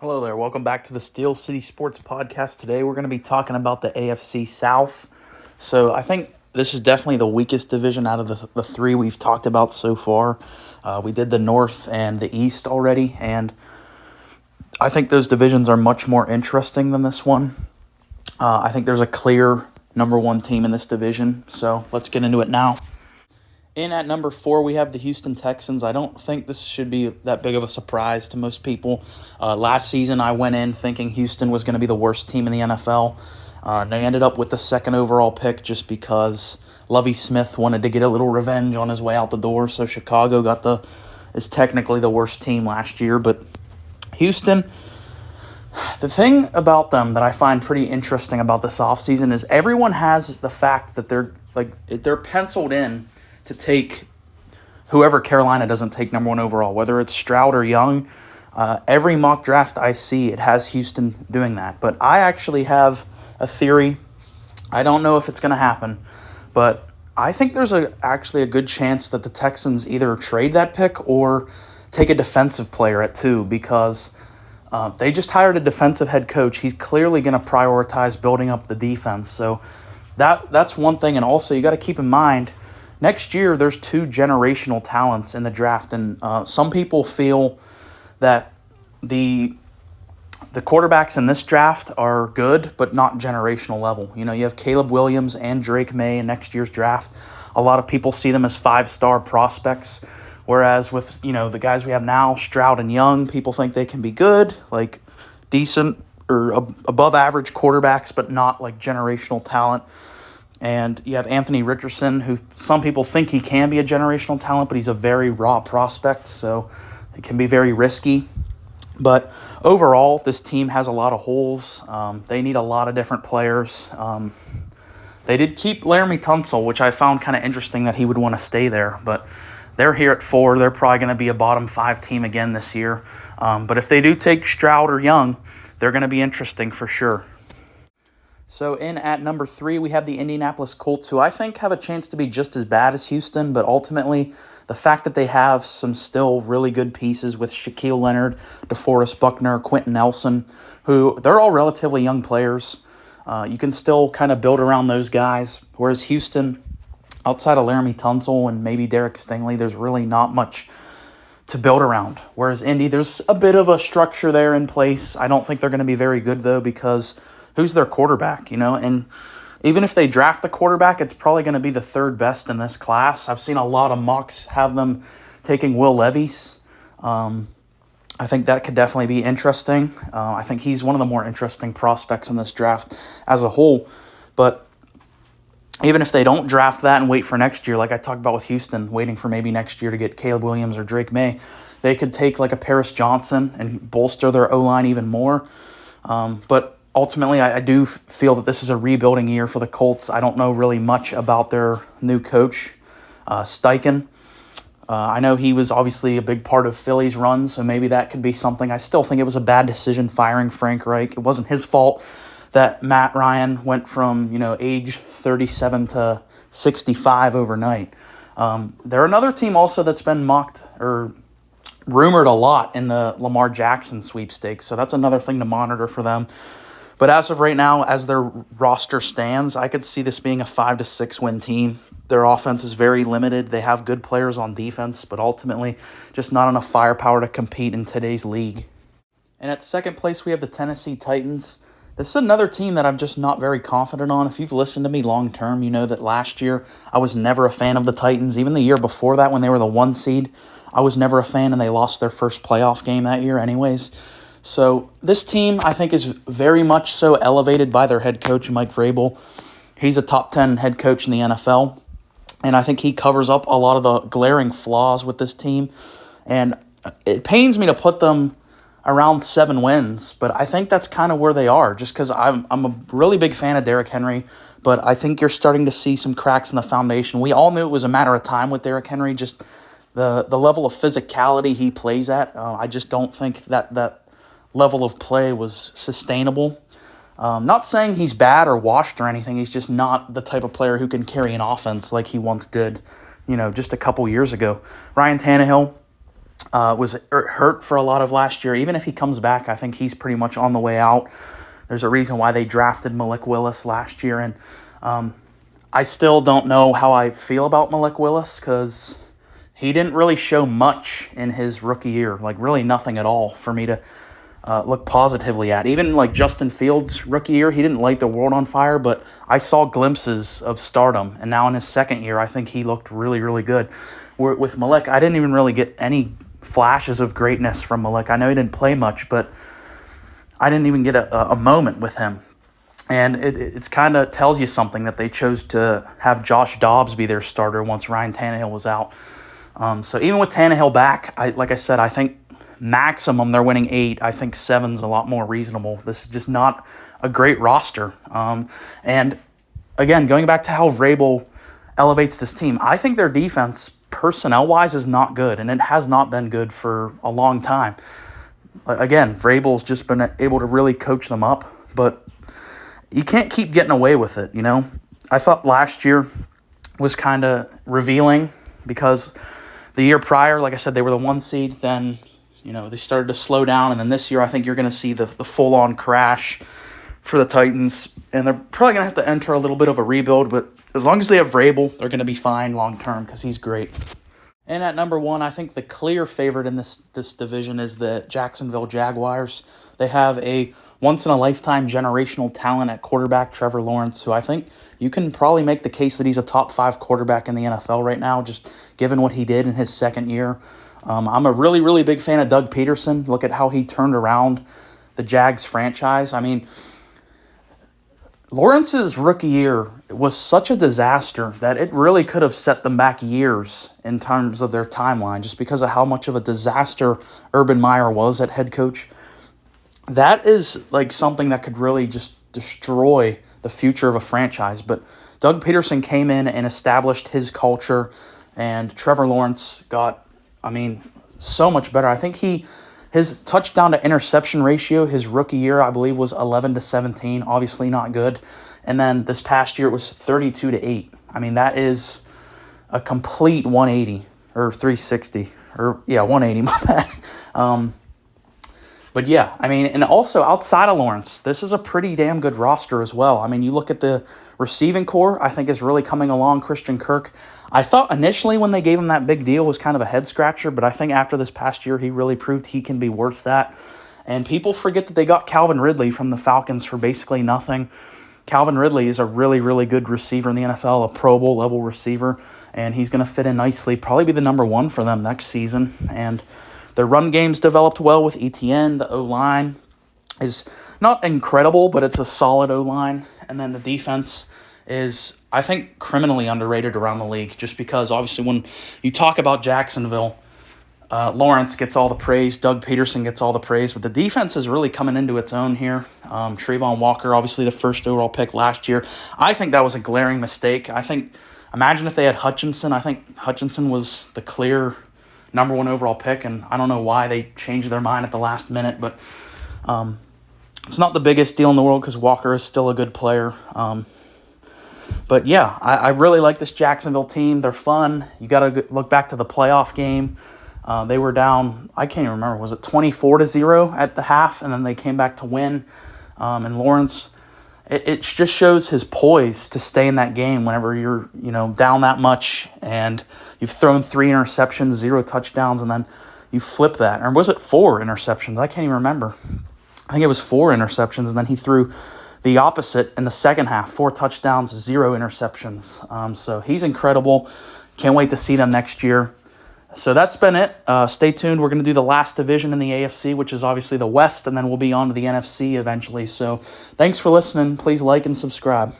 Hello there. Welcome back to the Steel City Sports Podcast. Today we're going to be talking about the AFC South. So I think this is definitely the weakest division out of the three we've talked about so far. We did the North and the East already, and I think those divisions are much more interesting than this one. I think there's a clear number one team in this division, so let's get into it now. In at number 4, we have the Houston Texans. I don't think this should be that big of a surprise to most people. Last season, I went in thinking Houston was going to be the worst team in the NFL. They ended up with the second overall pick just because Lovie Smith wanted to get a little revenge on his way out the door. So Chicago is technically the worst team last year. But Houston, the thing about them that I find pretty interesting about this offseason is everyone has the fact that they're penciled in to take whoever Carolina doesn't take number one overall, whether it's Stroud or Young. Every mock draft I see, it has Houston doing that. But I actually have a theory. I don't know if it's going to happen, but I think there's actually a good chance that the Texans either trade that pick or take a defensive player at 2 because they just hired a defensive head coach. He's clearly going to prioritize building up the defense. So that's one thing. And also you got to keep in mind, next year, there's 2 generational talents in the draft, and some people feel that the quarterbacks in this draft are good, but not generational level. You know, you have Caleb Williams and Drake May in next year's draft. A lot of people see them as 5-star prospects, whereas with, the guys we have now, Stroud and Young, people think they can be good, like decent or above average quarterbacks, but not like generational talent. And you have Anthony Richardson, who some people think he can be a generational talent, but he's a very raw prospect, so it can be very risky. But overall, this team has a lot of holes. They need a lot of different players. They did keep Laramie Tunsil, which I found kind of interesting that he would want to stay there. But they're here at 4. They're probably going to be a bottom 5 team again this year. But if they do take Stroud or Young, they're going to be interesting for sure. So in at number 3, we have the Indianapolis Colts, who I think have a chance to be just as bad as Houston, but ultimately the fact that they have some still really good pieces with Shaquille Leonard, DeForest Buckner, Quentin Nelson, who they're all relatively young players. You can still kind of build around those guys, whereas Houston, outside of Laramie Tunsil and maybe Derek Stingley, there's really not much to build around. Whereas Indy, there's a bit of a structure there in place. I don't think they're going to be very good, though, because who's their quarterback, And even if they draft the quarterback, it's probably going to be the 3rd best in this class. I've seen a lot of mocks have them taking Will Levis. I think that could definitely be interesting. I think he's one of the more interesting prospects in this draft as a whole. But even if they don't draft that and wait for next year, like I talked about with Houston, waiting for maybe next year to get Caleb Williams or Drake May, they could take like a Paris Johnson and bolster their O-line even more. But ultimately, I do feel that this is a rebuilding year for the Colts. I don't know really much about their new coach, Steichen. I know he was obviously a big part of Philly's run, so maybe that could be something. I still think it was a bad decision firing Frank Reich. It wasn't his fault that Matt Ryan went from, age 37 to 65 overnight. They're another team also that's been mocked or rumored a lot in the Lamar Jackson sweepstakes, so that's another thing to monitor for them. But as of right now, as their roster stands, I could see this being a 5 to 6 win team. Their offense is very limited. They have good players on defense, but ultimately just not enough firepower to compete in today's league. And at second place, we have the Tennessee Titans. This is another team that I'm just not very confident on. If you've listened to me long term, you know that last year I was never a fan of the Titans. Even the year before that, when they were the 1 seed, I was never a fan, and they lost their first playoff game that year anyways. So this team, I think, is very much so elevated by their head coach, Mike Vrabel. He's a top 10 head coach in the NFL, and I think he covers up a lot of the glaring flaws with this team. And it pains me to put them around 7 wins, but I think that's kind of where they are, just because I'm a really big fan of Derrick Henry, but I think you're starting to see some cracks in the foundation. We all knew it was a matter of time with Derrick Henry, just the level of physicality he plays at. I just don't think that level of play was sustainable. Not saying he's bad or washed or anything. He's just not the type of player who can carry an offense like he once did, just a couple years ago. Ryan Tannehill, was hurt for a lot of last year. Even if he comes back, I think he's pretty much on the way out. There's a reason why they drafted Malik Willis last year, and I still don't know how I feel about Malik Willis because he didn't really show much in his rookie year, like really nothing at all for me to look positively at. Even like Justin Fields' rookie year, he didn't light the world on fire, but I saw glimpses of stardom, and now in his second year, I think he looked really, really good. With Malik, I didn't even really get any flashes of greatness from Malik. I know he didn't play much, but I didn't even get a moment with him. And it's kind of tells you something that they chose to have Josh Dobbs be their starter once Ryan Tannehill was out. So even with Tannehill back, like I said, I think maximum they're winning 8. I think 7's a lot more reasonable. This is just not a great roster. And again, going back to how Vrabel elevates this team, I think their defense, personnel-wise, is not good, and it has not been good for a long time. Again, Vrabel's just been able to really coach them up, but you can't keep getting away with it, you know? I thought last year was kind of revealing because the year prior, like I said, they were the 1 seed. Then, they started to slow down, and then this year I think you're going to see the full-on crash for the Titans, and they're probably going to have to enter a little bit of a rebuild, but as long as they have Vrabel, they're going to be fine long-term because he's great. And at number 1, I think the clear favorite in this division is the Jacksonville Jaguars. They have a once-in-a-lifetime generational talent at quarterback, Trevor Lawrence, who I think you can probably make the case that he's a top 5 quarterback in the NFL right now, just given what he did in his second year. I'm a really, really big fan of Doug Peterson. Look at how he turned around the Jags franchise. I mean, Lawrence's rookie year was such a disaster that it really could have set them back years in terms of their timeline just because of how much of a disaster Urban Meyer was at head coach. That is like something that could really just destroy the future of a franchise. But Doug Peterson came in and established his culture, and Trevor Lawrence got, so much better. I think his touchdown to interception ratio, his rookie year, I believe, was 11-17. Obviously not good. And then this past year it was 32-8. That is a complete 180 or 360 or 180. My bad. But yeah, and also outside of Lawrence, this is a pretty damn good roster as well. You look at the receiving core, I think is really coming along. Christian Kirk, I thought initially when they gave him that big deal was kind of a head scratcher, but I think after this past year, he really proved he can be worth that. And people forget that they got Calvin Ridley from the Falcons for basically nothing. Calvin Ridley is a really, really good receiver in the NFL, a Pro Bowl level receiver, and he's going to fit in nicely, probably be the number 1 for them next season. And their run game's developed well with ETN. The O-line is not incredible, but it's a solid O-line. And then the defense is, I think, criminally underrated around the league just because, obviously, when you talk about Jacksonville, Lawrence gets all the praise, Doug Peterson gets all the praise, but the defense is really coming into its own here. Trayvon Walker, obviously the first overall pick last year. I think that was a glaring mistake. Imagine if they had Hutchinson. I think Hutchinson was the clear number 1 overall pick, and I don't know why they changed their mind at the last minute, but it's not the biggest deal in the world because Walker is still a good player. But yeah, I really like this Jacksonville team. They're fun. You got to look back to the playoff game. They were down, I can't even remember, was it 24-0 at the half, and then they came back to win. And Lawrence, it just shows his poise to stay in that game whenever you're, down that much and you've thrown 3 interceptions, 0 touchdowns, and then you flip that. Or was it 4 interceptions? I can't even remember. I think it was 4 interceptions, and then he threw the opposite in the second half, 4 touchdowns, 0 interceptions. So he's incredible. Can't wait to see them next year. So that's been it. Stay tuned. We're going to do the last division in the AFC, which is obviously the West, and then we'll be on to the NFC eventually. So thanks for listening. Please like and subscribe.